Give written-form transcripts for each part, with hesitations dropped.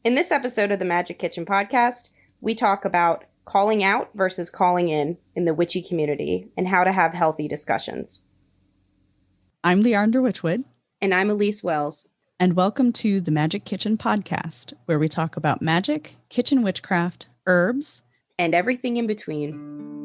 In this episode of the Magick Kitchen Podcast, we talk about calling out versus calling in the witchy community and how to have healthy discussions. I'm Leandra Witchwood. And I'm Elyse Welles. And welcome to the Magick Kitchen Podcast, where we talk about magic, kitchen witchcraft, herbs, and everything in between.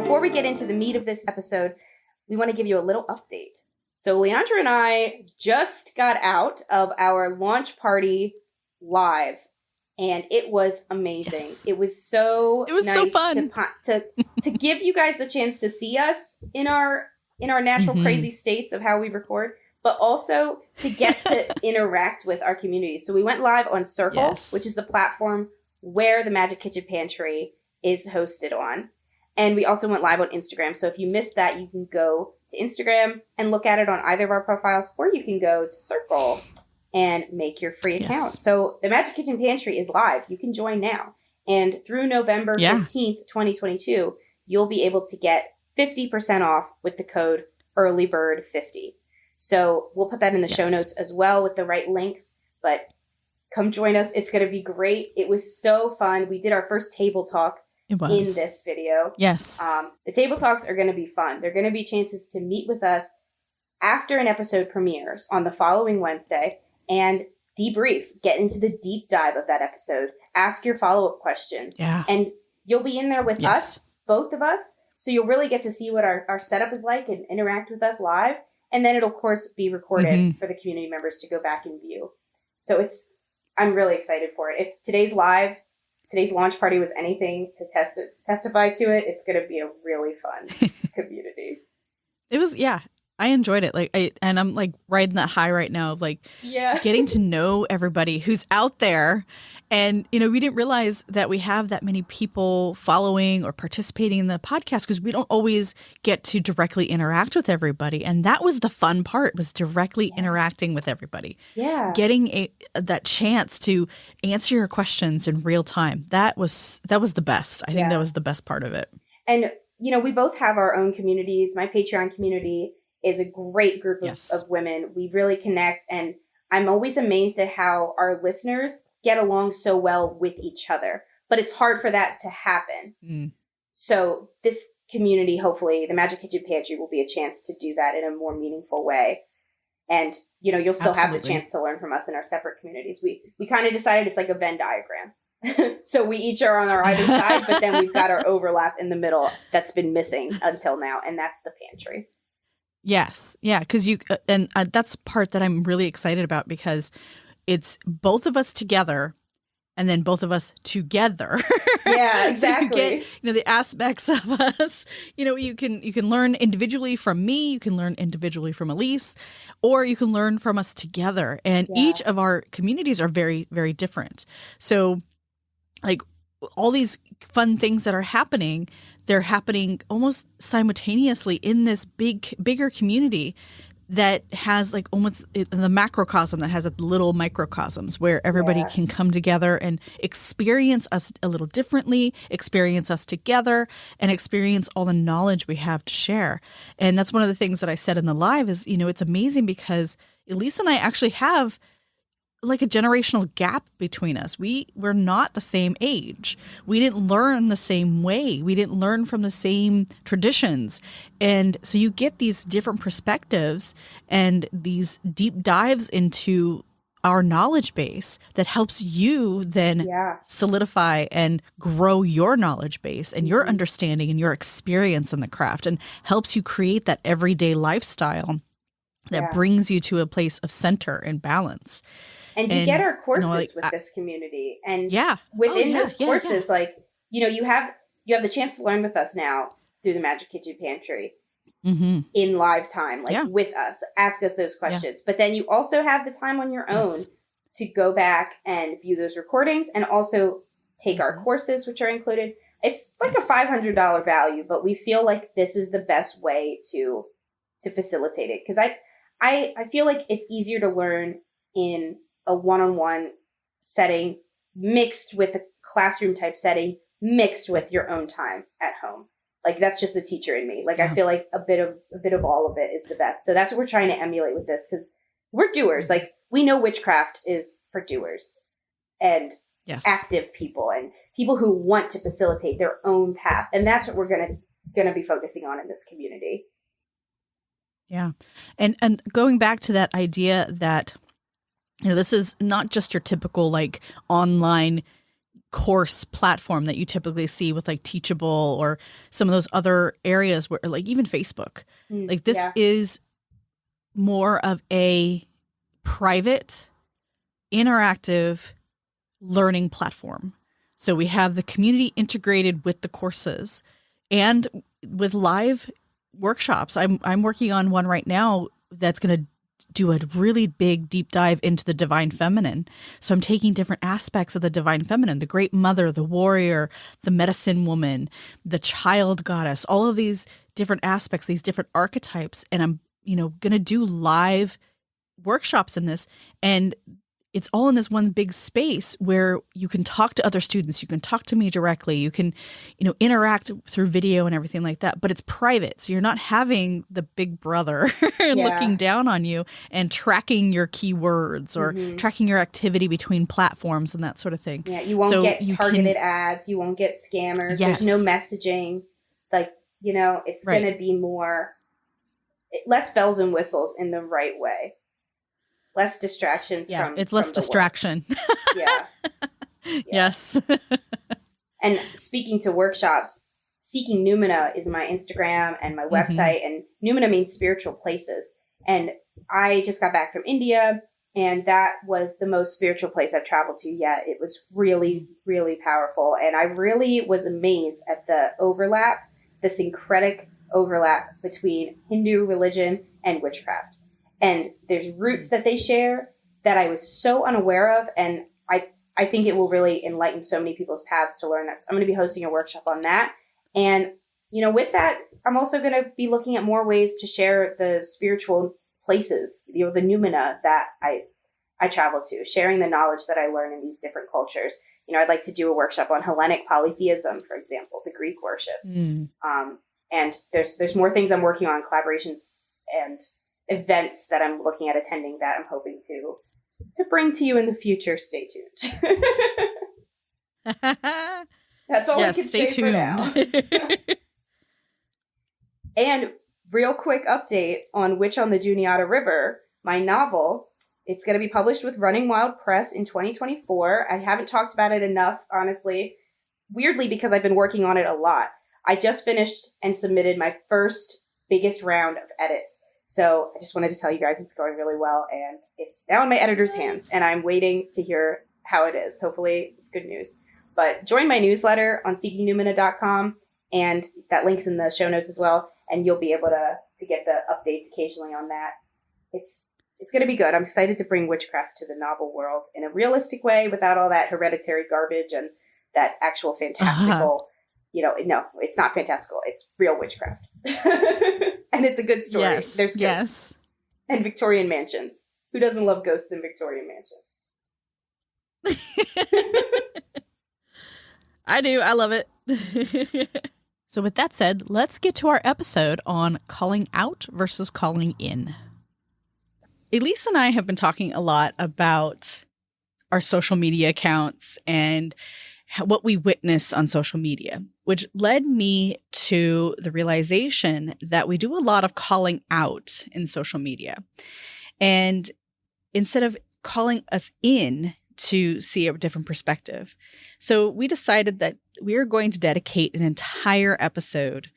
Before we get into the meat of this episode, we want to give you a little update. So Leandra and I just got out of our launch party live, and it was amazing. Yes. It was so nice so fun to give you guys the chance to see us in our natural crazy states of how we record, but also to get to interact with our community. So we went live on Circle, which is the platform where the Magick Kitchen Pantry is hosted on. And we also went live on Instagram. So if you missed that, you can go to Instagram and look at it on either of our profiles, or you can go to Circle and make your free account. So the Magick Kitchen Pantry is live. You can join now. And through November 15th, 2022, you'll be able to get 50% off with the code EARLYBIRD50. So we'll put that in the show notes as well with the right links. But come join us. It's going to be great. It was so fun. We did our first table talk in this video. Yes. The table talks are going to be fun. They're going to be chances to meet with us after an episode premieres on the following Wednesday and debrief, get into the deep dive of that episode, ask your follow-up questions. Yeah. And you'll be in there with us, both of us. So you'll really get to see what our setup is like and interact with us live. And then it'll, of course, be recorded for the community members to go back and view. So I'm really excited for it. If today's launch party was anything to testify to it, it's going to be a really fun community. It was, I enjoyed it. I'm like riding that high right now of getting to know everybody who's out there. And, we didn't realize that we have that many people following or participating in the podcast because we don't always get to directly interact with everybody. And that was the fun part, was directly interacting with everybody. Yeah. Getting that chance to answer your questions in real time. That was the best. I think that was the best part of it. And, we both have our own communities. My Patreon community is a great group of women. We really connect. And I'm always amazed at how our listeners get along so well with each other. But it's hard for that to happen. So this community, hopefully, the Magick Kitchen Pantry, will be a chance to do that in a more meaningful way. And, you'll still have the chance to learn from us in our separate communities. We kind of decided it's like a Venn diagram. So we each are on our either side, but then we've got our overlap in the middle that's been missing until now. And that's the pantry. Yes. Yeah. Because that's the part that I'm really excited about, because it's both of us together and then both of us together. Yeah, exactly. So you get, the aspects of us, you can learn individually from me, you can learn individually from Elyse, or you can learn from us together. And each of our communities are very, very different. So all these fun things that are happening, they're happening almost simultaneously in this bigger community that has almost the macrocosm that has little microcosms where everybody can come together and experience us a little differently, experience us together, and experience all the knowledge we have to share. And that's one of the things that I said in the live is, it's amazing because Elyse and I actually have a generational gap between us. We're not the same age. We didn't learn the same way. We didn't learn from the same traditions. And so you get these different perspectives and these deep dives into our knowledge base that helps you then solidify and grow your knowledge base and your understanding and your experience in the craft, and helps you create that everyday lifestyle that brings you to a place of center and balance. And you get our courses with this community. And within those courses, you have you have the chance to learn with us now through the Magick Kitchen Pantry in live time, like with us, ask us those questions. But then you also have the time on your own to go back and view those recordings and also take our courses, which are included. It's like a $500 value, but we feel like this is the best way to facilitate it. Because I feel like it's easier to learn in a one-on-one setting mixed with a classroom type setting mixed with your own time at home. Like, that's just the teacher in me. Like, I feel like a bit of all of it is the best. So that's what we're trying to emulate with this, because we're doers. Like, we know witchcraft is for doers and active people and people who want to facilitate their own path. And that's what we're gonna be focusing on in this community. Yeah. And going back to that idea that, you know, this is not just your typical like online course platform that you typically see with like Teachable or some of those other areas where, like, even Facebook. Like, this is more of a private, interactive learning platform. So we have the community integrated with the courses and with live workshops. I'm working on one right now that's going to do a really big deep dive into the divine feminine. So I'm taking different aspects of the divine feminine, the great mother, the warrior, the medicine woman, the child goddess, all of these different aspects, these different archetypes. And I'm, you know, going to do live workshops in this. And it's all in this one big space where you can talk to other students. You can talk to me directly. You can, you know, interact through video and everything like that, but it's private. So you're not having the big brother looking down on you and tracking your keywords or tracking your activity between platforms and that sort of thing. Yeah. You won't get targeted ads. You won't get scammers. There's no messaging. Like, you know, it's going to be less bells and whistles in the right way. Less distractions from it's less distraction. Yes. And speaking to workshops, Seeking Numina is my Instagram and my website, and Numina means spiritual places. And I just got back from India, and that was the most spiritual place I've traveled to yet. It was really, really powerful. And I really was amazed at the overlap, the syncretic overlap between Hindu religion and witchcraft. And there's roots that they share that I was so unaware of. And I think it will really enlighten so many people's paths to learn that. So I'm going to be hosting a workshop on that. And, you know, with that, I'm also going to be looking at more ways to share the spiritual places, you know, the Numina that I travel to, sharing the knowledge that I learn in these different cultures. You know, I'd like to do a workshop on Hellenic polytheism, for example, the Greek worship. And there's more things I'm working on, collaborations and events that I'm looking at attending that I'm hoping to bring to you in the future. Stay tuned. That's all I can say for now. And real quick update on Witch on the Juniata River, my novel. It's going to be published with Running Wild Press in 2024. I haven't talked about it enough, honestly, weirdly, because I've been working on it a lot. I just finished and submitted my first biggest round of edits. So I just wanted to tell you guys it's going really well, and it's now in my editor's hands, and I'm waiting to hear how it is. Hopefully it's good news. But join my newsletter on seekingnumina.com, and that link's in the show notes as well, and you'll be able to get the updates occasionally on that. It's going to be good. I'm excited to bring witchcraft to the novel world in a realistic way without all that hereditary garbage and that actual fantastical, you know, no, it's not fantastical. It's real witchcraft. And it's a good story. Yes, there's ghosts and Victorian mansions. Who doesn't love ghosts in Victorian mansions? I do. I love it. So with that said, let's get to our episode on calling out versus calling in. Elyse and I have been talking a lot about our social media accounts and what we witness on social media, which led me to the realization that we do a lot of calling out in social media. And instead of calling us in to see a different perspective. So we decided that we are going to dedicate an entire episode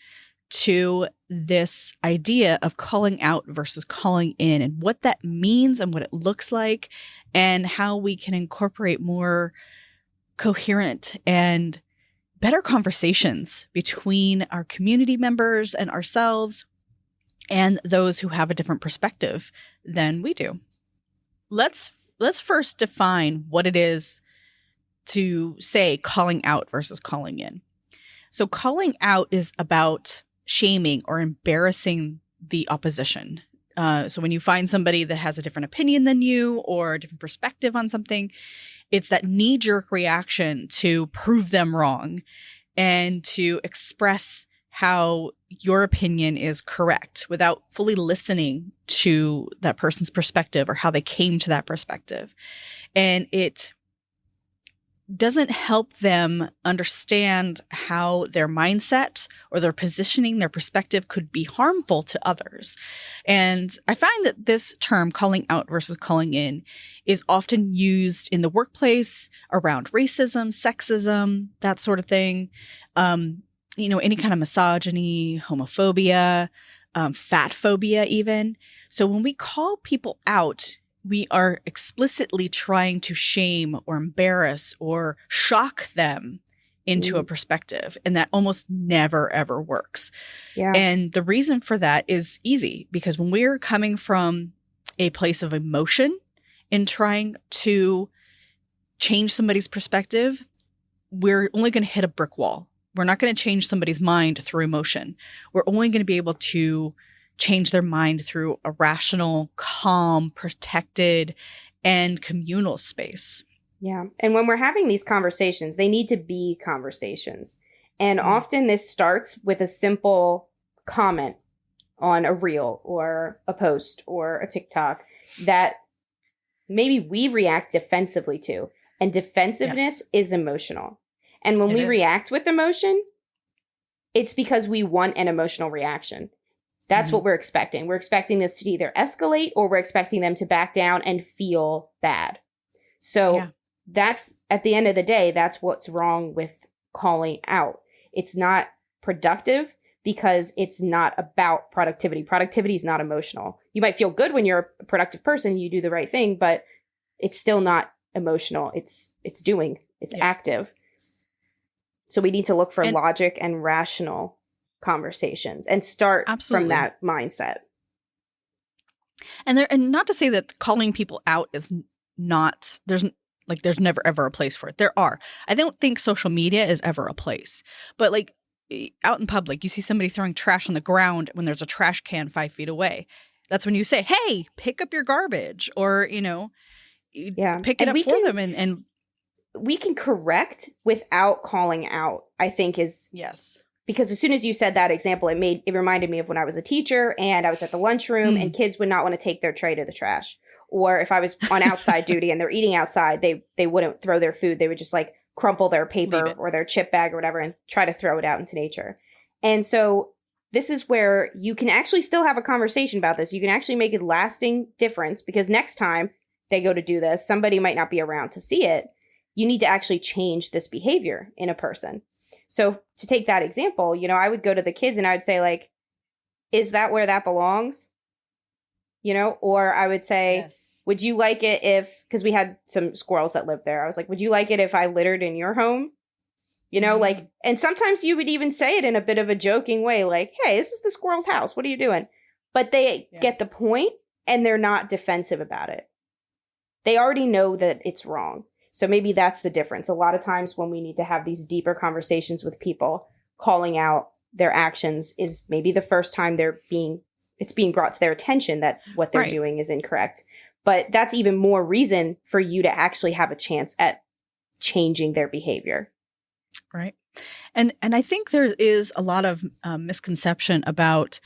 to this idea of calling out versus calling in and what that means and what it looks like and how we can incorporate more coherent and better conversations between our community members and ourselves and those who have a different perspective than we do. Let's first define what it is to say calling out versus calling in. So calling out is about shaming or embarrassing the opposition. So when you find somebody that has a different opinion than you or a different perspective on something, it's that knee-jerk reaction to prove them wrong and to express how your opinion is correct without fully listening to that person's perspective or how they came to that perspective. And it doesn't help them understand how their mindset or their positioning, their perspective could be harmful to others. And I find that this term, calling out versus calling in, is often used in the workplace around racism, sexism, that sort of thing. Any kind of misogyny, homophobia, fat phobia even. So when we call people out, we are explicitly trying to shame or embarrass or shock them into a perspective. And that almost never, ever works. Yeah. And the reason for that is easy, because when we're coming from a place of emotion and trying to change somebody's perspective, we're only going to hit a brick wall. We're not going to change somebody's mind through emotion. We're only going to be able to change their mind through a rational, calm, protected, and communal space. Yeah. And when we're having these conversations, they need to be conversations. And often this starts with a simple comment on a reel or a post or a TikTok that maybe we react defensively to. And defensiveness is emotional. And when we react with emotion, it's because we want an emotional reaction. That's what we're expecting. We're expecting this to either escalate or we're expecting them to back down and feel bad. So that's, at the end of the day, that's what's wrong with calling out. It's not productive because it's not about productivity. Productivity is not emotional. You might feel good when you're a productive person, you do the right thing, but it's still not emotional. It's active. So we need to look for logic and rational conversations and start from that mindset. And not to say that calling people out is not, there's never ever a place for it. There are. I don't think social media is ever a place. But like out in public, you see somebody throwing trash on the ground when there's a trash can 5 feet away. That's when you say, hey, pick up your garbage, or, pick it up for them. And we can correct without calling out, I think is. Yes. Because as soon as you said that example, it reminded me of when I was a teacher and I was at the lunchroom and kids would not want to take their tray to the trash. Or if I was on outside duty and they're eating outside, they wouldn't throw their food. They would just like crumple their paper or their chip bag or whatever and try to throw it out into nature. And so this is where you can actually still have a conversation about this. You can actually make a lasting difference, because next time they go to do this, somebody might not be around to see it. You need to actually change this behavior in a person. So to take that example, I would go to the kids and I would say, like, is that where that belongs? Or I would say, would you like it if, because we had some squirrels that lived there. I was like, would you like it if I littered in your home? And sometimes you would even say it in a bit of a joking way, like, hey, this is the squirrel's house. What are you doing? But they get the point and they're not defensive about it. They already know that it's wrong. So maybe that's the difference. A lot of times when we need to have these deeper conversations with people, calling out their actions is maybe the first time it's being brought to their attention that what they're doing is incorrect. But that's even more reason for you to actually have a chance at changing their behavior. Right. And I think there is a lot of misconception about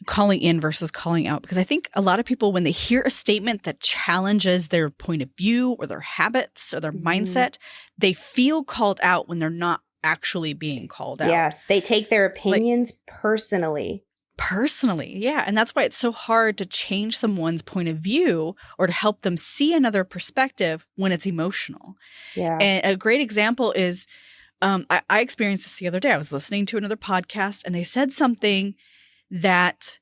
calling in versus calling out, because I think a lot of people, when they hear a statement that challenges their point of view or their habits or their mindset, they feel called out when they're not actually being called out. Yes, they take their opinions personally. Yeah. And that's why it's so hard to change someone's point of view or to help them see another perspective when it's emotional. Yeah. And a great example is I experienced this the other day. I was listening to another podcast and they said something that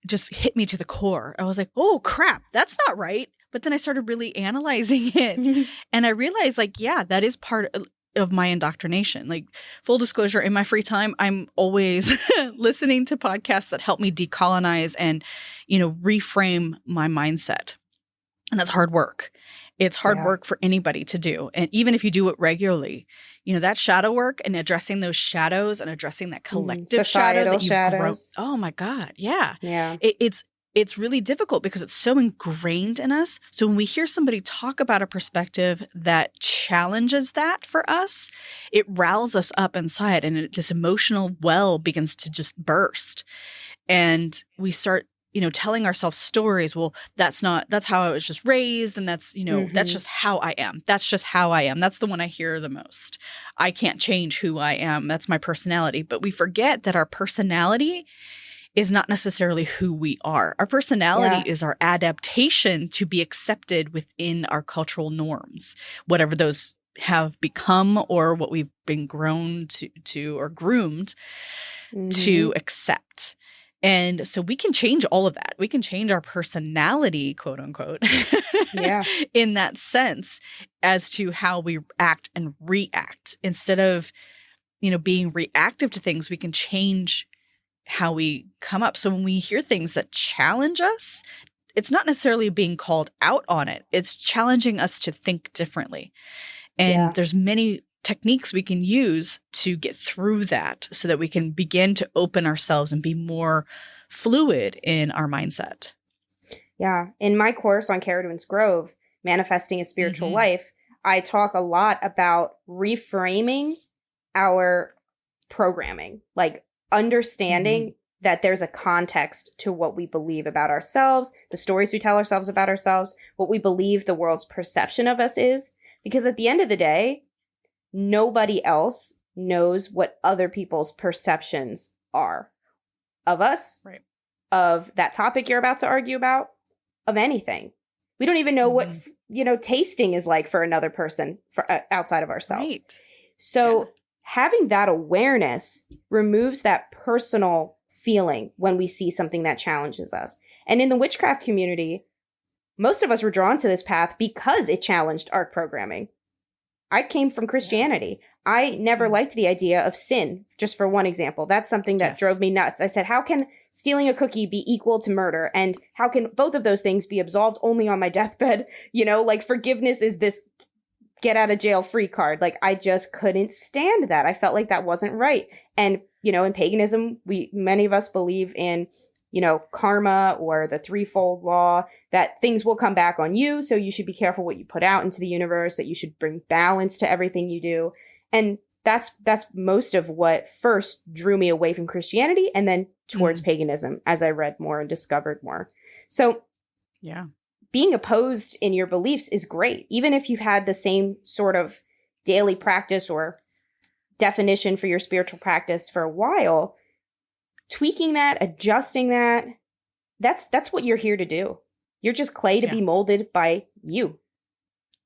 just hit me to the core. I was like, oh, crap, that's not right. But then I started really analyzing it. And I realized, like, yeah, that is part of, of my indoctrination. Like, full disclosure, in my free time, I'm always listening to podcasts that help me decolonize and, reframe my mindset. And that's hard work. It's hard work for anybody to do. And even if you do it regularly, that shadow work and addressing those shadows and addressing that collective societal shadows. Oh my God. Yeah. Yeah. It's really difficult because it's so ingrained in us. So when we hear somebody talk about a perspective that challenges that for us, it riles us up inside, and this emotional well begins to just burst. And we start telling ourselves stories. Well, that's how I was just raised. And that's, that's just how I am. That's just how I am. That's the one I hear the most. I can't change who I am. That's my personality. But we forget that our personality is not necessarily who we are. Our personality is our adaptation to be accepted within our cultural norms, whatever those have become or what we've been grown to or groomed to accept. And so we can change all of that. We can change our personality, quote unquote, in that sense as to how we act and react. Instead of, being reactive to things, we can change how we come up. So when we hear things that challenge us, it's not necessarily being called out on it. It's challenging us to think differently. And there's many techniques we can use to get through that so that we can begin to open ourselves and be more fluid in our mindset. Yeah. In my course on Carradines Grove, Manifesting a Spiritual Life, I talk a lot about reframing our programming, like understanding that there's a context to what we believe about ourselves, the stories we tell ourselves about ourselves, what we believe the world's perception of us is. Because at the end of the day, nobody else knows what other people's perceptions are of us, of that topic you're about to argue about, of anything. We don't even know what, tasting is like for another person outside of ourselves. So having that awareness removes that personal feeling when we see something that challenges us. And in the witchcraft community, most of us were drawn to this path because it challenged our programming. I came from Christianity. I never liked the idea of sin, just for one example. That's something that drove me nuts. I said, how can stealing a cookie be equal to murder? And how can both of those things be absolved only on my deathbed? Forgiveness is this get out of jail free card. Like, I just couldn't stand that. I felt like that wasn't right. And, in paganism, many of us believe in, karma or the threefold law, that things will come back on you. So you should be careful what you put out into the universe, that you should bring balance to everything you do. And that's most of what first drew me away from Christianity and then towards paganism as I read more and discovered more. So being opposed in your beliefs is great. Even if you've had the same sort of daily practice or definition for your spiritual practice for a while, tweaking that, adjusting that's what you're here to do. You're just clay to be molded by you,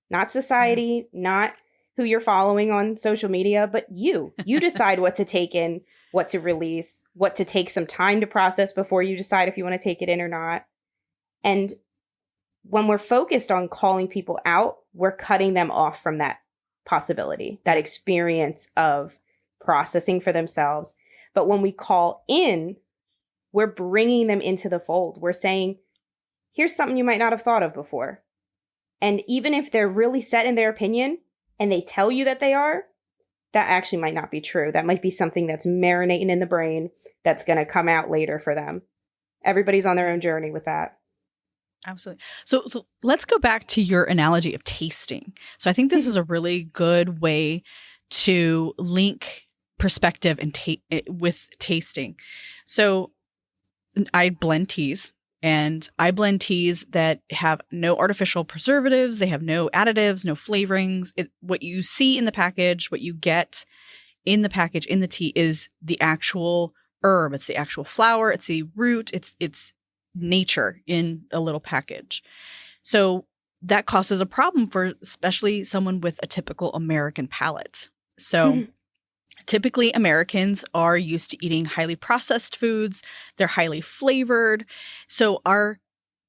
not society, not who you're following on social media, but you. You decide what to take in, what to release, what to take some time to process before you decide if you want to take it in or not. And when we're focused on calling people out, we're cutting them off from that possibility, that experience of processing for themselves. But when we call in, we're bringing them into the fold. We're saying, here's something you might not have thought of before. And even if they're really set in their opinion and they tell you that they are, that actually might not be true. That might be something that's marinating in the brain that's going to come out later for them. Everybody's on their own journey with that. Absolutely. So let's go back to your analogy of tasting. So I think this is a really good way to link perspective and with tasting. So I blend teas, and I blend teas that have no artificial preservatives. They have no additives, no flavorings. What you see in the package, what you get in the package in the tea is the actual herb. It's the actual flower. It's the root. It's nature in a little package. So that causes a problem for especially someone with a typical American palate. So typically Americans are used to eating highly processed foods. They're highly flavored. So our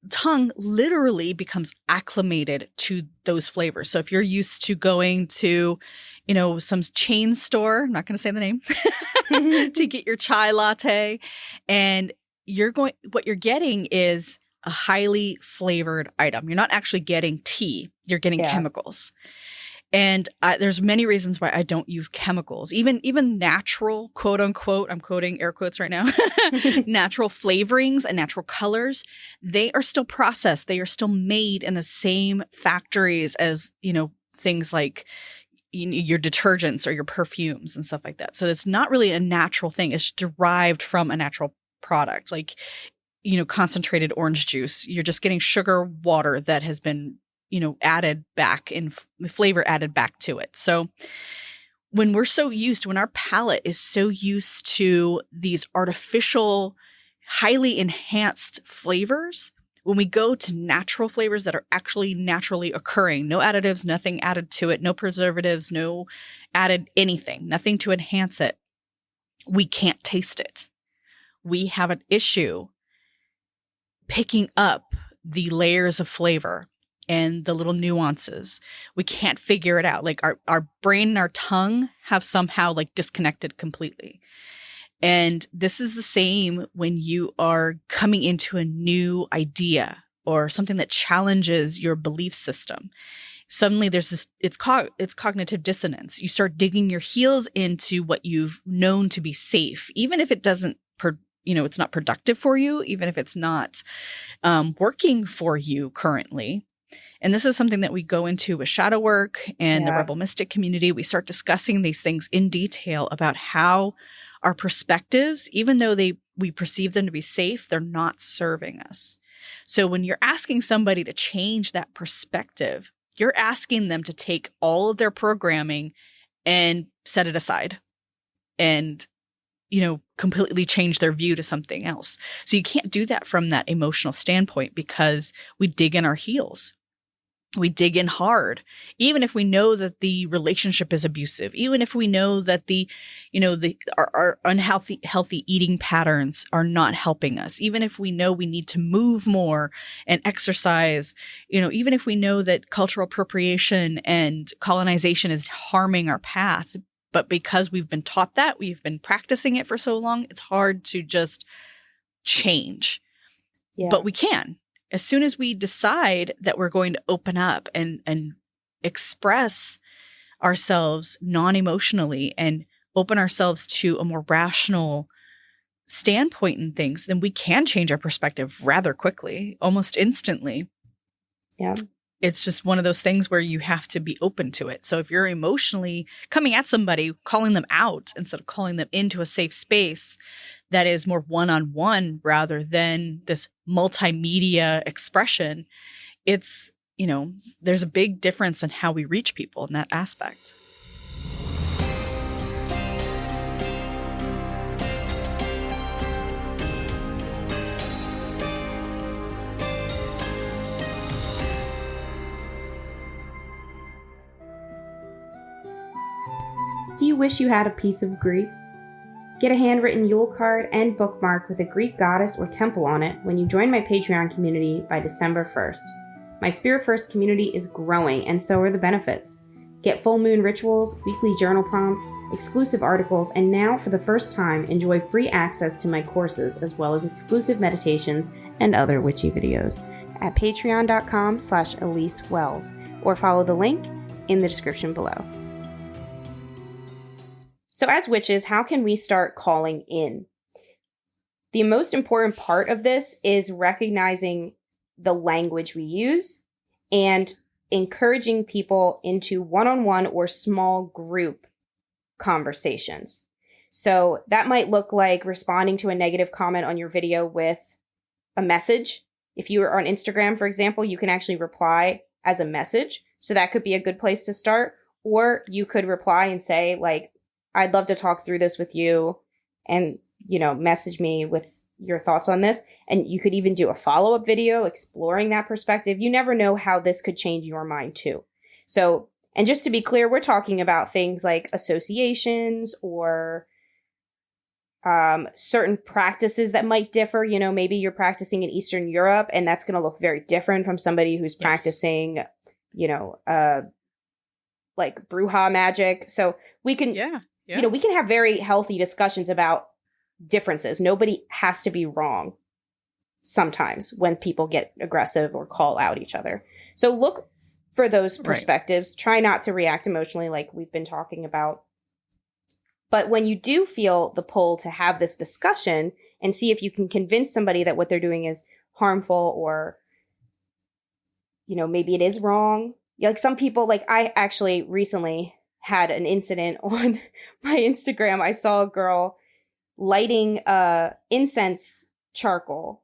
tongue literally becomes acclimated to those flavors. So if you're used to going to, some chain store, I'm not going to say the name, to get your chai latte, and what you're getting is a highly flavored item. You're not actually getting tea. You're getting chemicals. And there's many reasons why I don't use chemicals, even natural, quote unquote, I'm quoting air quotes right now, natural flavorings and natural colors. They are still processed. They are still made in the same factories as, things like your detergents or your perfumes and stuff like that. So it's not really a natural thing. It's derived from a natural product, like, concentrated orange juice. You're just getting sugar water that has been added back in flavor added back to it. So when our palate is so used to these artificial, highly enhanced flavors, when we go to natural flavors that are actually naturally occurring, no additives, nothing added to it, no preservatives, no added anything, nothing to enhance it, we can't taste it. We have an issue picking up the layers of flavor and the little nuances. We can't figure it out. Like our brain and our tongue have somehow disconnected completely. And this is the same when you are coming into a new idea or something that challenges your belief system. Suddenly there's this, it's cognitive dissonance. You start digging your heels into what you've known to be safe, even if it doesn't it's not productive for you, even if it's not working for you currently. And this is something that we go into with shadow work and the Rebel Mystic community. We start discussing these things in detail about how our perspectives, even though we perceive them to be safe, they're not serving us. So when you're asking somebody to change that perspective, you're asking them to take all of their programming and set it aside and, completely change their view to something else. So you can't do that from that emotional standpoint because we dig in our heels. We dig in hard, even if we know that the relationship is abusive, even if we know that our healthy eating patterns are not helping us, even if we know we need to move more and exercise, even if we know that cultural appropriation and colonization is harming our path. But because we've been taught that, we've been practicing it for so long, it's hard to just change. Yeah. But we can. As soon as we decide that we're going to open up and express ourselves non-emotionally and open ourselves to a more rational standpoint in things, then we can change our perspective rather quickly, almost instantly. Yeah. It's just one of those things where you have to be open to it. So if you're emotionally coming at somebody, calling them out instead of calling them into a safe space that is more one-on-one rather than this multimedia expression, it's, there's a big difference in how we reach people in that aspect. Do you wish you had a piece of Greece? Get a handwritten Yule card and bookmark with a Greek goddess or temple on it when you join my Patreon community by December 1st. My Spirit First community is growing, and so are the benefits. Get full moon rituals, weekly journal prompts, exclusive articles, and now, for the first time, enjoy free access to my courses, as well as exclusive meditations and other witchy videos at patreon.com/Elyse Welles, or follow the link in the description below. So as witches, how can we start calling in? The most important part of this is recognizing the language we use and encouraging people into one-on-one or small group conversations. So that might look like responding to a negative comment on your video with a message. If you are on Instagram, for example, you can actually reply as a message. So that could be a good place to start. Or you could reply and say, I'd love to talk through this with you and, message me with your thoughts on this. And you could even do a follow-up video exploring that perspective. You never know how this could change your mind too. So, and just to be clear, we're talking about things like associations or certain practices that might differ. You know, maybe you're practicing in Eastern Europe and that's going to look very different from somebody who's practicing, you know, like Bruja magic. So we can, you know, we can have very healthy discussions about differences. Nobody has to be wrong sometimes when people get aggressive or call out each other. So look for those perspectives. Right. Try not to react emotionally like we've been talking about. But when you do feel the pull to have this discussion and see if you can convince somebody that what they're doing is harmful or, you know, maybe it is wrong. Like some people, like I actually recently had an incident on my Instagram. I saw a girl lighting incense charcoal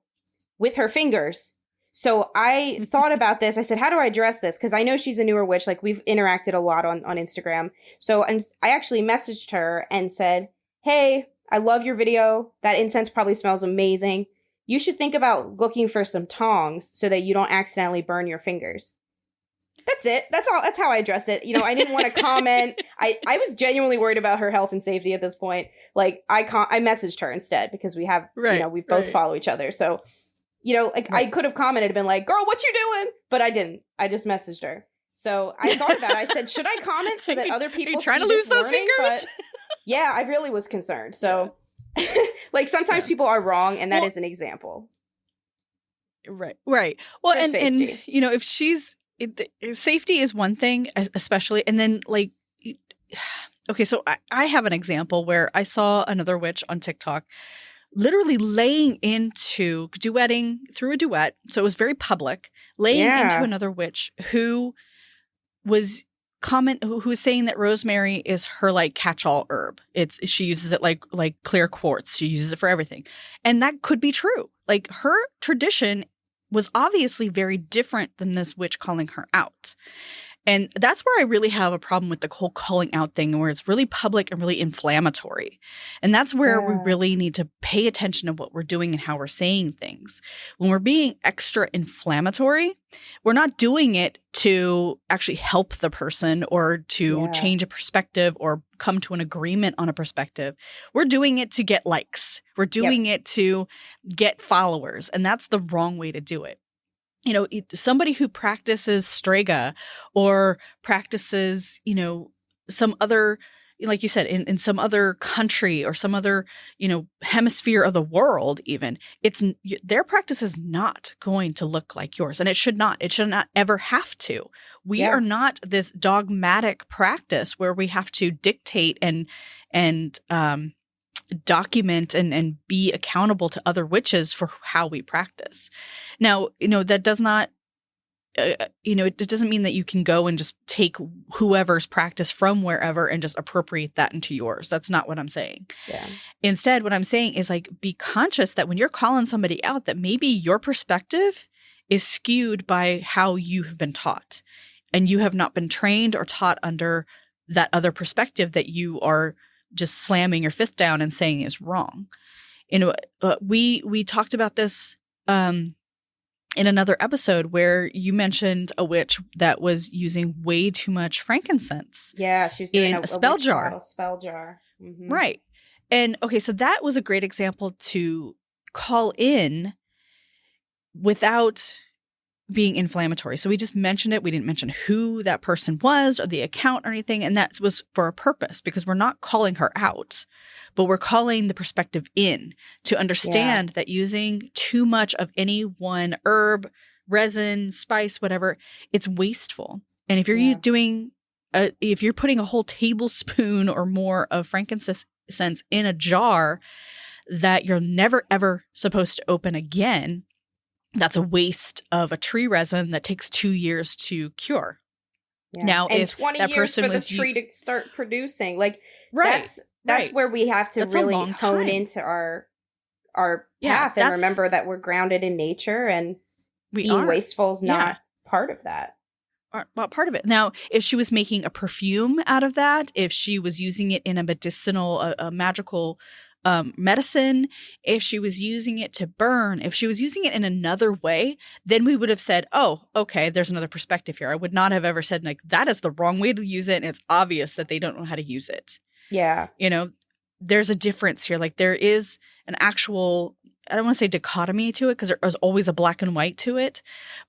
with her fingers. So I thought about this. I said, how do I address this? Because I know she's a newer witch. Like we've interacted a lot on Instagram. So I actually messaged her and said, hey, I love your video. That incense probably smells amazing. You should think about looking for some tongs so that you don't accidentally burn your fingers. That's it. That's all. That's how I addressed it. You know, I didn't want to comment. I was genuinely worried about her health and safety at this point. Like I messaged her instead because we have, you know, we both follow each other. So, you know, like I could have commented and been like, girl, what you doing? But I didn't. I just messaged her. So I thought about it. I said, should I comment so that other people trying to lose those warning? fingers? But yeah, I really was concerned. So like sometimes people are wrong. And that is an example. Right. Right. Well, and, you know, if she's, safety is one thing, especially. And then like, okay, so I have an example where I saw another witch on TikTok literally laying into duetting through a duet. So it was very public, laying into another witch who was who was saying that rosemary is her like catch-all herb. She uses it like clear quartz. She uses it for everything. And that could be true. Like her tradition was obviously very different than this witch calling her out. And that's where I really have a problem with the whole calling out thing, where it's really public and really inflammatory. And that's where we really need to pay attention to what we're doing and how we're saying things. When we're being extra inflammatory, we're not doing it to actually help the person or to change a perspective or come to an agreement on a perspective. We're doing it to get likes. We're doing it to get followers. And that's the wrong way to do it. You know, somebody who practices Strega or practices, you know, some other, like you said, in some other country or some other, you know, hemisphere of the world, even, their practice is not going to look like yours. And it should not ever have to. We are not this dogmatic practice where we have to dictate and document and be accountable to other witches for how we practice. Now, you know, that does not, you know, it doesn't mean that you can go and just take whoever's practice from wherever and just appropriate that into yours. That's not what I'm saying. Yeah. Instead, what I'm saying is like, be conscious that when you're calling somebody out, that maybe your perspective is skewed by how you have been taught, and you have not been trained or taught under that other perspective that you are just slamming your fist down and saying is wrong. You know, we talked about this in another episode where you mentioned a witch that was using way too much frankincense. Yeah, she was doing a spell jar. Spell jar. Mm-hmm. Right. And okay, so that was a great example to call in without being inflammatory. So we just mentioned it. We didn't mention who that person was or the account or anything. And that was for a purpose, because we're not calling her out, but we're calling the perspective in to understand that using too much of any one herb, resin, spice, whatever, it's wasteful. And if you're doing, if you're putting a whole tablespoon or more of frankincense in a jar that you're never, ever supposed to open again, that's a waste of a tree resin that takes 2 years to cure. Yeah. Now, and if 20 that years person for the tree to start producing, like that's where we have to really hone into our path and remember that we're grounded in nature, and being wasteful is not part of that. Well, part of it. Now, if she was making a perfume out of that, if she was using it in a medicinal, a magical medicine, if she was using it to burn, if she was using it in another way, then we would have said, oh, okay, there's another perspective here. I would not have ever said, like, that is the wrong way to use it, and it's obvious that they don't know how to use it. Yeah. You know, there's a difference here. Like there is an actual, I don't want to say dichotomy to it because there's always a black and white to it.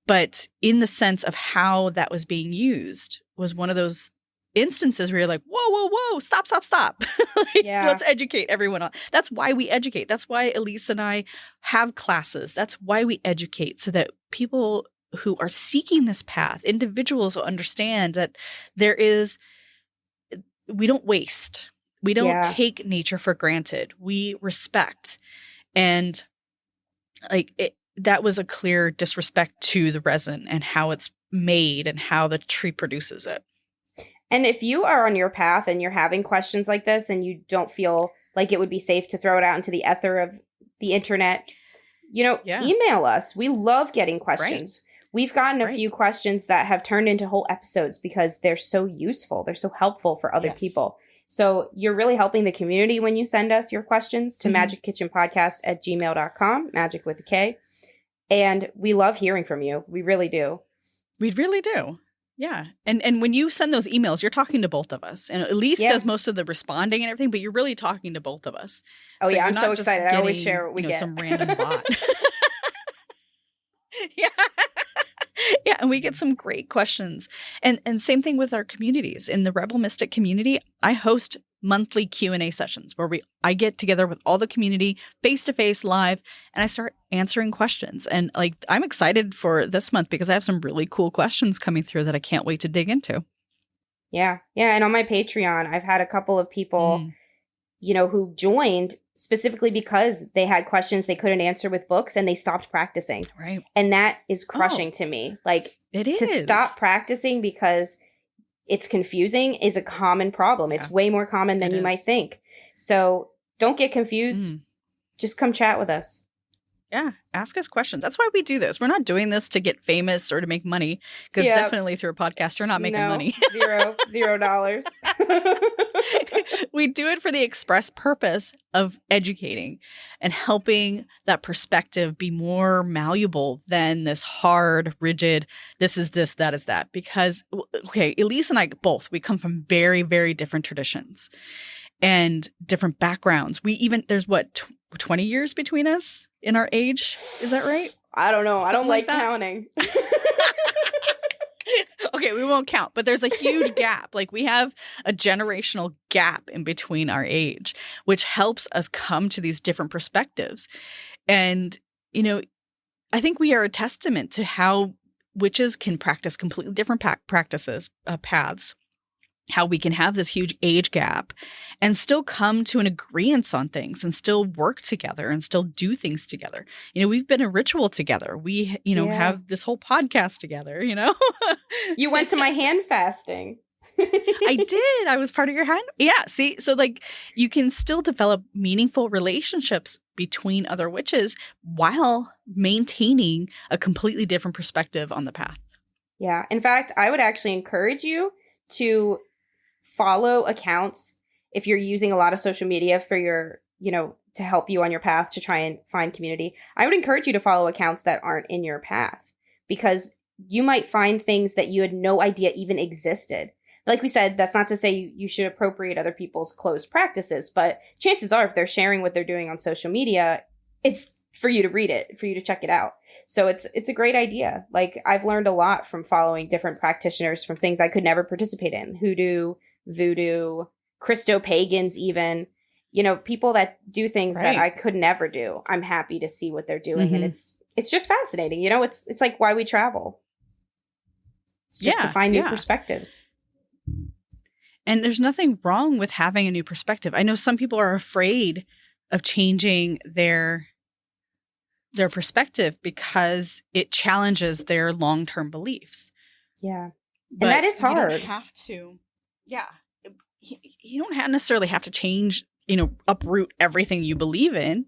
But in the sense of how that was being used was one of those instances where you're like, whoa, stop. Like, let's educate everyone on. That's why we educate. That's why Elyse and I have classes. That's why we educate, so that people who are seeking this path, individuals will understand that we don't waste. We don't take nature for granted. We respect. And that was a clear disrespect to the resin and how it's made and how the tree produces it. And if you are on your path and you're having questions like this and you don't feel like it would be safe to throw it out into the ether of the internet, email us. We love getting questions. Right. We've gotten a few questions that have turned into whole episodes because they're so useful. They're so helpful for other people. So you're really helping the community when you send us your questions to magickitchenpodcast@gmail.com, magic with a K. And we love hearing from you. We really do. We really do. Yeah. And when you send those emails, you're talking to both of us. And Elyse does most of the responding and everything, but you're really talking to both of us. Oh, so I'm so excited. I always share what we get. Some random bot. Yeah, and we get some great questions. And same thing with our communities. In the Rebel Mystic community, I host monthly Q&A sessions where I get together with all the community face-to-face live, and I start answering questions. And I'm excited for this month because I have some really cool questions coming through that I can't wait to dig into. Yeah. And on my Patreon, I've had a couple of people, who joined specifically because they had questions they couldn't answer with books and they stopped practicing. Right. And that is crushing to me. It is. To stop practicing because it's confusing is a common problem. Yeah. It's way more common than you might think. So don't get confused. Just come chat with us. Yeah. Ask us questions. That's why we do this. We're not doing this to get famous or to make money, because definitely through a podcast, you're not making money. $0. We do it for the express purpose of educating and helping that perspective be more malleable than this hard, rigid, this is this, that is that. Because, Elyse and I both, we come from very, very different traditions and different backgrounds. There's 20 years between us in our age? Is that right? I don't know. I don't like counting. Okay, we won't count, but there's a huge gap. We have a generational gap in between our age, which helps us come to these different perspectives. And, I think we are a testament to how witches can practice completely different paths, how we can have this huge age gap and still come to an agreement on things and still work together and still do things together. We've been a ritual together. We, have this whole podcast together, You went to my hand fasting. I did. I was part of your hand. Yeah. See, so you can still develop meaningful relationships between other witches while maintaining a completely different perspective on the path. Yeah. In fact, I would actually encourage you to follow accounts if you're using a lot of social media for your, to help you on your path to try and find community. I would encourage you to follow accounts that aren't in your path, because you might find things that you had no idea even existed. Like we said, that's not to say you should appropriate other people's closed practices, but chances are if they're sharing what they're doing on social media, it's for you to read it, for you to check it out. So it's a great idea. I've learned a lot from following different practitioners from things I could never participate in. Hoodoo, voodoo, Christo-pagans even. People that do things that I could never do. I'm happy to see what they're doing. And it's just fascinating. It's like why we travel. It's just to find new perspectives. And there's nothing wrong with having a new perspective. I know some people are afraid of changing their perspective because it challenges their long-term beliefs. Yeah. But and that is hard. You don't have to. Yeah. You don't necessarily have to change, uproot everything you believe in.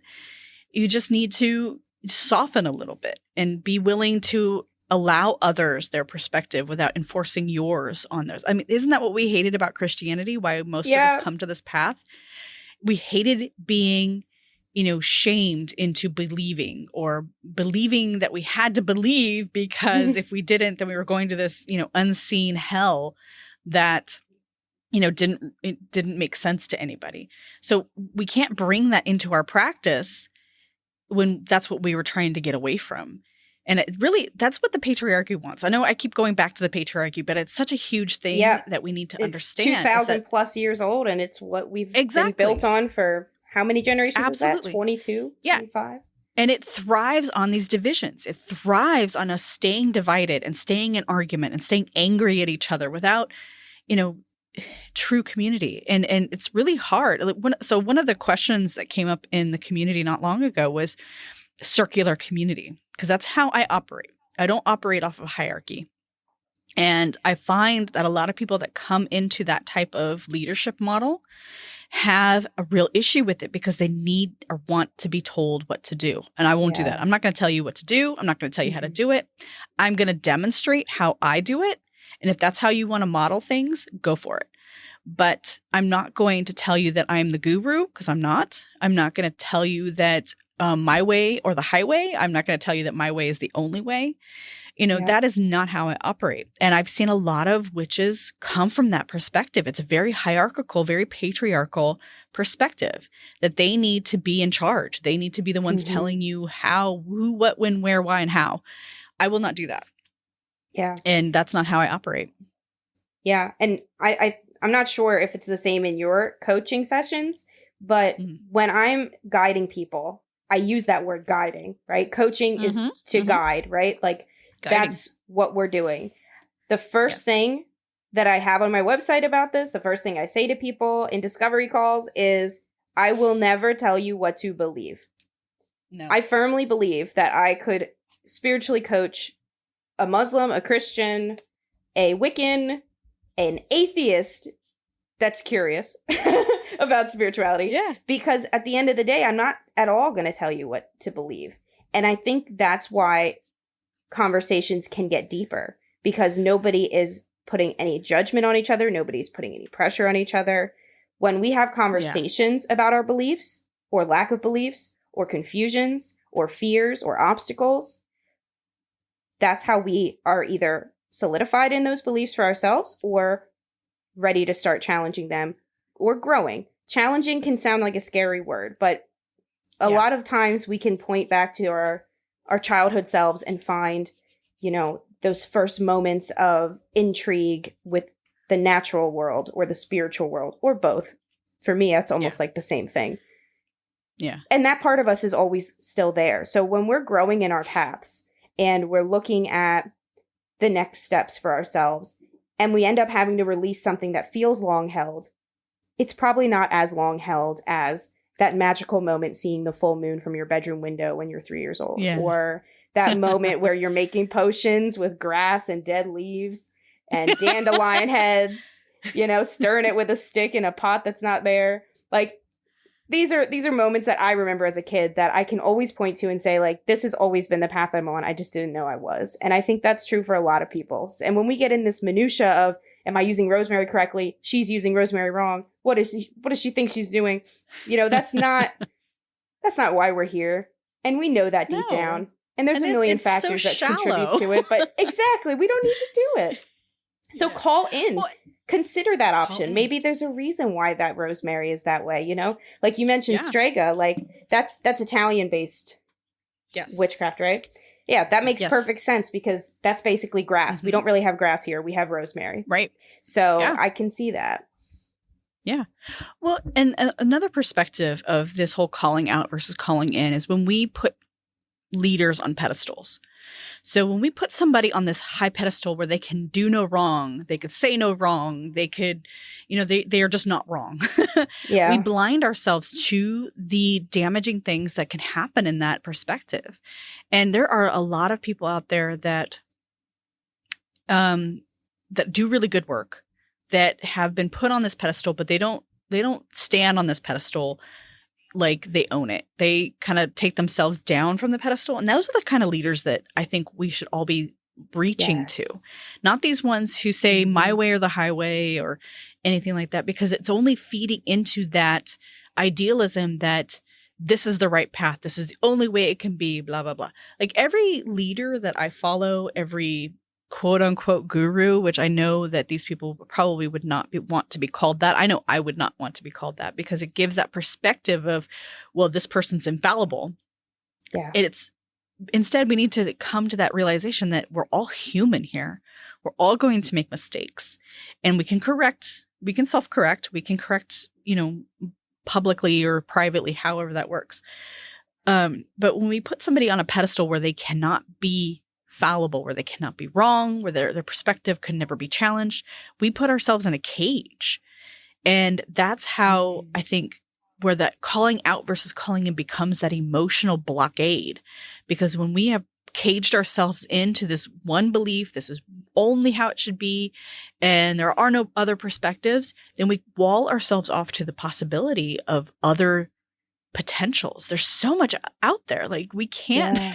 You just need to soften a little bit and be willing to allow others their perspective without enforcing yours on theirs. I mean, isn't that what we hated about Christianity? Why most of us come to this path? We hated being, shamed into believing that we had to believe because if we didn't, then we were going to this, unseen hell that it didn't make sense to anybody. So we can't bring that into our practice when that's what we were trying to get away from. And it really, that's what the patriarchy wants. I know I keep going back to the patriarchy, but it's such a huge thing that we need to understand. It's 2,000 plus years old, and it's what we've been built on for how many generations is that? 22? Yeah. 25? And it thrives on these divisions. It thrives on us staying divided and staying in argument and staying angry at each other without, true community. And it's really hard. So one of the questions that came up in the community not long ago was circular community, because that's how I operate. I don't operate off of hierarchy. And I find that a lot of people that come into that type of leadership model have a real issue with it because they need or want to be told what to do. And I won't do that. I'm not going to tell you what to do. I'm not going to tell you how to do it. I'm going to demonstrate how I do it. And if that's how you want to model things, go for it. But I'm not going to tell you that I'm the guru, because I'm not. I'm not going to tell you that my way or the highway. I'm not going to tell you that my way is the only way. That is not how I operate. And I've seen a lot of witches come from that perspective. It's a very hierarchical, very patriarchal perspective that they need to be in charge. They need to be the ones telling you how, who, what, when, where, why, and how. I will not do that. Yeah. And that's not how I operate. Yeah. And I'm not sure if it's the same in your coaching sessions, but when I'm guiding people, I use that word guiding, right? Coaching is to guide, right? Like guiding. That's what we're doing. The first thing that I have on my website about this, the first thing I say to people in discovery calls is, I will never tell you what to believe. No. I firmly believe that I could spiritually coach a Muslim, a Christian, a Wiccan, an atheist that's curious about spirituality. Yeah. Because at the end of the day, I'm not at all going to tell you what to believe. And I think that's why conversations can get deeper, because nobody is putting any judgment on each other. Nobody's putting any pressure on each other. When we have conversations about our beliefs or lack of beliefs or confusions or fears or obstacles, that's how we are either solidified in those beliefs for ourselves or ready to start challenging them or growing. Challenging can sound like a scary word, but a lot of times we can point back to our childhood selves and find, those first moments of intrigue with the natural world or the spiritual world or both. For me, that's almost like the same thing. Yeah. And that part of us is always still there. So when we're growing in our paths and we're looking at the next steps for ourselves, and we end up having to release something that feels long held, it's probably not as long held as that magical moment seeing the full moon from your bedroom window when you're 3 years old. Yeah. Or that moment where you're making potions with grass and dead leaves and dandelion heads, stirring it with a stick in a pot that's not there. Like, these are moments that I remember as a kid that I can always point to and say, like, this has always been the path I'm on. I just didn't know I was. And I think that's true for a lot of people. And when we get in this minutia of, am I using rosemary correctly? She's using rosemary wrong. What does she think she's doing? That's not why we're here. And we know that deep down. And there's a million factors that contribute to it. But exactly, we don't need to do it. So call in. Well, consider that option. Maybe there's a reason why that rosemary is that way, Like you mentioned Strega, like that's Italian-based witchcraft, right? Yeah, that makes perfect sense because that's basically grass. Mm-hmm. We don't really have grass here. We have rosemary. Right. So I can see that. Yeah. Well, and another perspective of this whole calling out versus calling in is when we put leaders on pedestals. So when we put somebody on this high pedestal where they can do no wrong, they could say no wrong, they could, they are just not wrong. We blind ourselves to the damaging things that can happen in that perspective. And there are a lot of people out there that do really good work, that have been put on this pedestal, but they don't stand on this pedestal like they own it. They kind of take themselves down from the pedestal. And those are the kind of leaders that I think we should all be reaching to. Not these ones who say my way or the highway or anything like that, because it's only feeding into that idealism that this is the right path. This is the only way it can be, blah, blah, blah. Like every leader that I follow, every quote unquote guru, which I know that these people probably would not want to be called that. I know I would not want to be called that because it gives that perspective of, well, this person's infallible. Yeah. Instead, we need to come to that realization that we're all human here. We're all going to make mistakes, and we can self-correct. We can correct, publicly or privately, however that works. But when we put somebody on a pedestal where they cannot be fallible, where they cannot be wrong, where their perspective could never be challenged, we put ourselves in a cage. And that's how I think where that calling out versus calling in becomes that emotional blockade. Because when we have caged ourselves into this one belief, this is only how it should be, and there are no other perspectives, then we wall ourselves off to the possibility of other potentials. There's so much out there. Like we can't,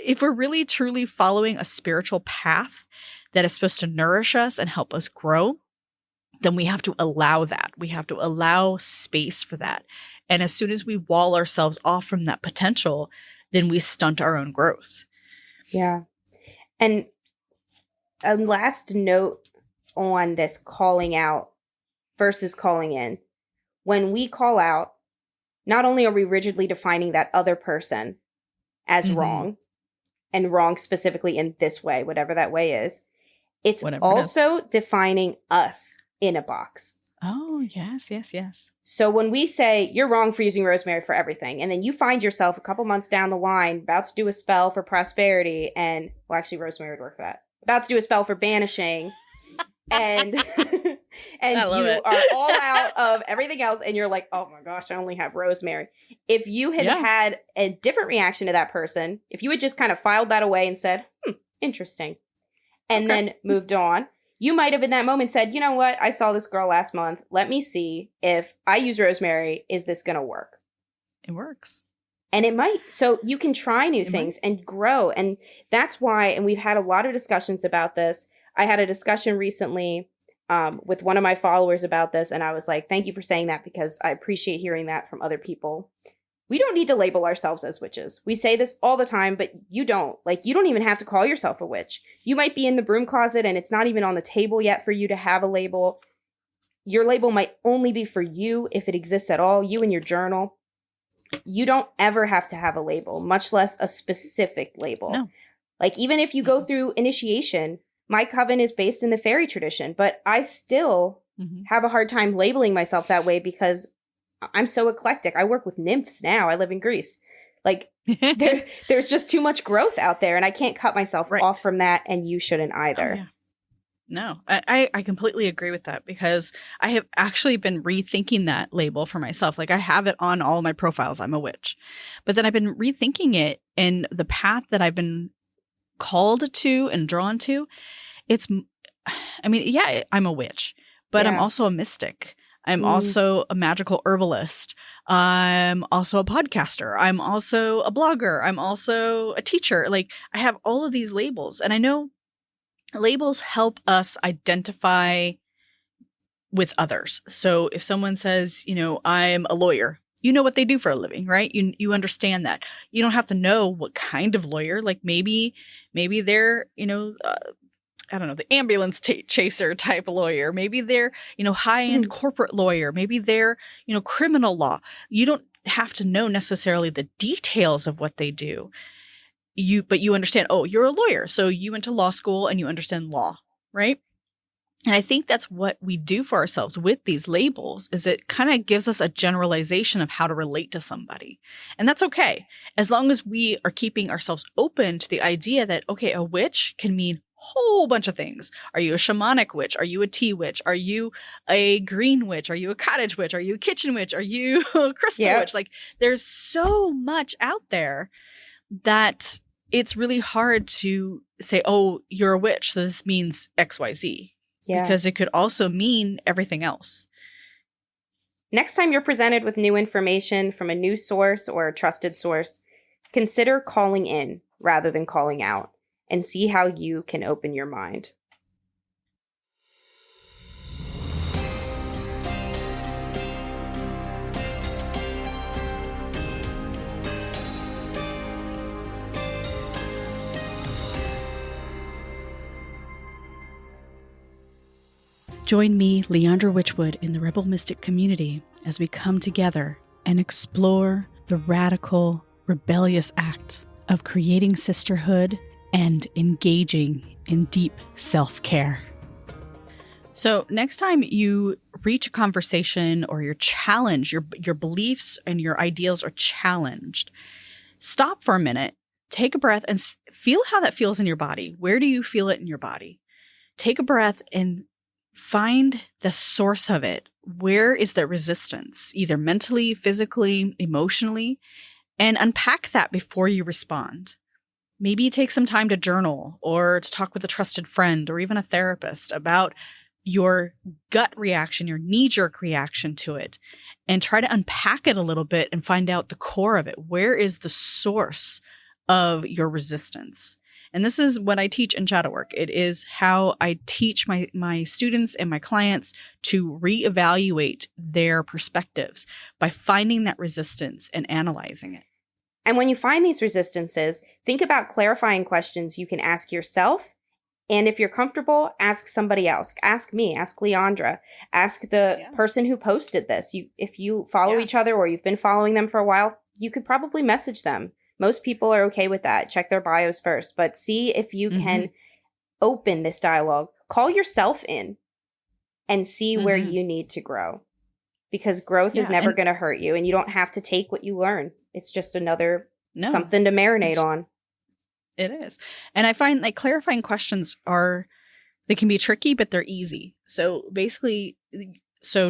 if we're really truly following a spiritual path that is supposed to nourish us and help us grow, then we have to allow that. We have to allow space for that. And as soon as we wall ourselves off from that potential, then we stunt our own growth. Yeah. And a last note on this calling out versus calling in. When we call out, not only are we rigidly defining that other person as wrong, and wrong specifically in this way, whatever that way is, it's also defining us in a box. Oh, yes, yes, yes. So when we say you're wrong for using rosemary for everything, and then you find yourself a couple months down the line about to do a spell for prosperity, and, well, actually, rosemary would work for that. About to do a spell for banishing, and and you are all out of everything else, and you're like, oh my gosh, I only have rosemary. If you had had a different reaction to that person, if you had just kind of filed that away and said, interesting, and then moved on, you might have in that moment said, you know what, I saw this girl last month. Let me see if I use rosemary, is this going to work? It works. And it might. So you can try new things and grow. And that's why, and we've had a lot of discussions about this. I had a discussion recently with one of my followers about this. And I was like, thank you for saying that, because I appreciate hearing that from other people. We don't need to label ourselves as witches. We say this all the time, but you don't. Like, you don't even have to call yourself a witch. You might be in the broom closet and it's not even on the table yet for you to have a label. Your label might only be for you, if it exists at all, you and your journal. You don't ever have to have a label, much less a specific label. No. Like, even if you go through initiation, my coven is based in the fairy tradition, but I still have a hard time labeling myself that way because I'm so eclectic. I work with nymphs now. I live in Greece. Like, there's just too much growth out there, and I can't cut myself off from that, and you shouldn't either. Oh, yeah. No, I completely agree with that, because I have actually been rethinking that label for myself. Like, I have it on all my profiles. I'm a witch. But then I've been rethinking it, and the path that I've been called to and drawn to, I'm a witch, but I'm also a mystic. I'm also a magical herbalist. I'm also a podcaster. I'm also a blogger. I'm also a teacher. Like, I have all of these labels, and I know labels help us identify with others. So if someone says, I'm a lawyer, you know what they do for a living, right? You understand that. You don't have to know what kind of lawyer. Like, maybe they're, I don't know, the ambulance chaser type lawyer. Maybe they're, high-end corporate lawyer. Maybe they're, criminal law. You don't have to know necessarily the details of what they do. But you understand, oh, you're a lawyer. So you went to law school and you understand law, right? And I think that's what we do for ourselves with these labels, is it kind of gives us a generalization of how to relate to somebody. And that's okay. As long as we are keeping ourselves open to the idea that, okay, a witch can mean whole bunch of things. Are you a shamanic witch? Are you a tea witch? Are you a green witch? Are you a cottage witch? Are you a kitchen witch? Are you a crystal witch? Like, there's so much out there that it's really hard to say, oh, you're a witch, so this means XYZ. Yeah. Because it could also mean everything else. Next time you're presented with new information from a new source or a trusted source, consider calling in rather than calling out, and see how you can open your mind. Join me, Leandra Witchwood, in the Rebel Mystic community as we come together and explore the radical, rebellious act of creating sisterhood and engaging in deep self-care. So next time you reach a conversation or you're challenged, your beliefs and your ideals are challenged, stop for a minute, take a breath, and feel how that feels in your body. Where do you feel it in your body? Take a breath and find the source of it. Where is the resistance, either mentally, physically, emotionally, and unpack that before you respond. Maybe take some time to journal or to talk with a trusted friend or even a therapist about your gut reaction, your knee-jerk reaction to it, and try to unpack it a little bit and find out the core of it. Where is the source of your resistance? And this is what I teach in shadow work. It is how I teach my students and my clients to reevaluate their perspectives by finding that resistance and analyzing it. And when you find these resistances, think about clarifying questions you can ask yourself. And if you're comfortable, ask somebody else. Ask me, ask Leandra, ask the person who posted this. If you follow each other or you've been following them for a while, you could probably message them. Most people are okay with that. Check their bios first, but see if you can open this dialogue. Call yourself in and see where you need to grow, because growth is never going to hurt you, and you don't have to take what you learn. It's just another something to marinate on. It is. And I find like clarifying questions they can be tricky, but they're easy. So basically,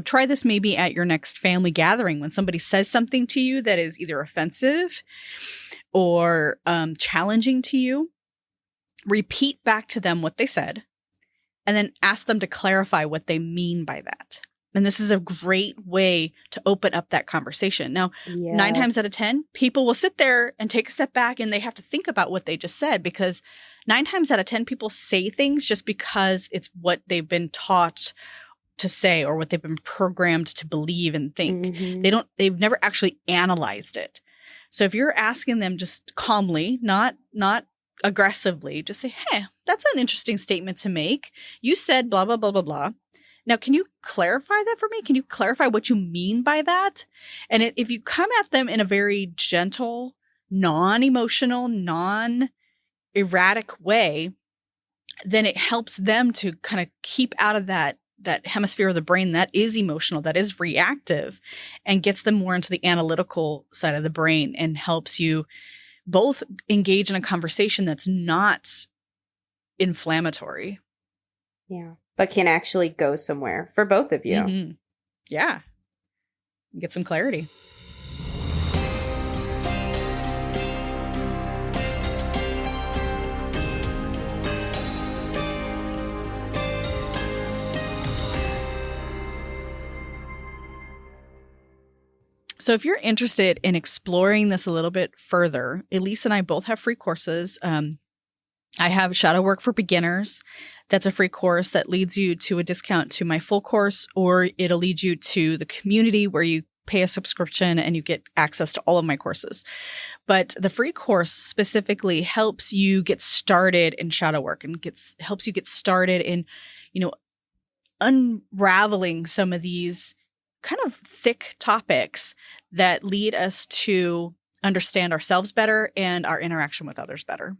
try this maybe at your next family gathering when somebody says something to you that is either offensive or challenging to you. Repeat back to them what they said and then ask them to clarify what they mean by that. And this is a great way to open up that conversation. Now, 9 times out of 10, people will sit there and take a step back and they have to think about what they just said, because 9 times out of 10, people say things just because it's what they've been taught to say or what they've been programmed to believe and think. They've never actually analyzed it. So if you're asking them just calmly, not aggressively, just say, hey, that's an interesting statement to make. You said blah, blah, blah, blah, blah. Now, can you clarify that for me? Can you clarify what you mean by that? And if you come at them in a very gentle, non-emotional, non-erratic way, then it helps them to kind of keep out of that hemisphere of the brain that is emotional, that is reactive, and gets them more into the analytical side of the brain and helps you both engage in a conversation that's not inflammatory. Yeah. But can actually go somewhere for both of you. Yeah. Get some clarity. So if you're interested in exploring this a little bit further, Elyse and I both have free courses. I have Shadow Work for Beginners. That's a free course that leads you to a discount to my full course, or it'll lead you to the community where you pay a subscription and you get access to all of my courses. But the free course specifically helps you get started in shadow work and helps you get started in, unraveling some of these kind of thick topics that lead us to understand ourselves better and our interaction with others better.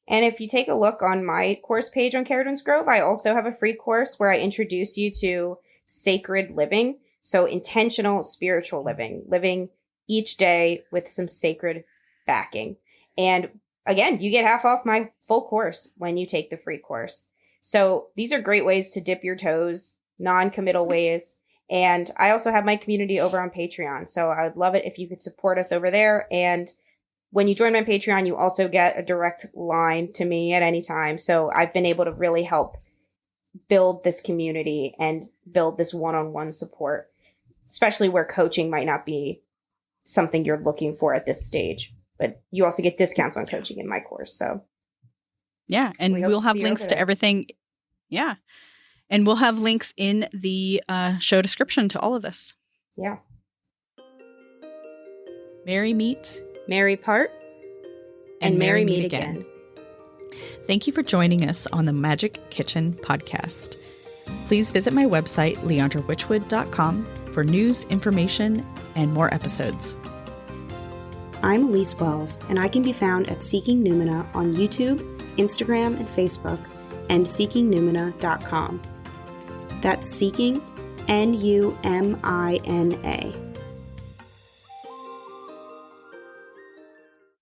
And if you take a look on my course page on Carradines Grove, I also have a free course where I introduce you to sacred living. So intentional spiritual living each day with some sacred backing. And again, you get half off my full course when you take the free course. So these are great ways to dip your toes, non-committal ways. And I also have my community over on Patreon. So I would love it if you could support us over there. And when you join my Patreon, you also get a direct line to me at any time. So I've been able to really help build this community and build this one-on-one support, especially where coaching might not be something you're looking for at this stage. But you also get discounts on coaching in my course. So yeah, and we'll have links to everything. Yeah. And we'll have links in the show description to all of this. Yeah. Merry meet, merry part, and merry meet again. Thank you for joining us on the Magick Kitchen Podcast. Please visit my website, leandrawitchwood.com, for news, information, and more episodes. I'm Elyse Welles, and I can be found at Seeking Numina on YouTube, Instagram, and Facebook, and seekingnumina.com. That's Seeking, Numina.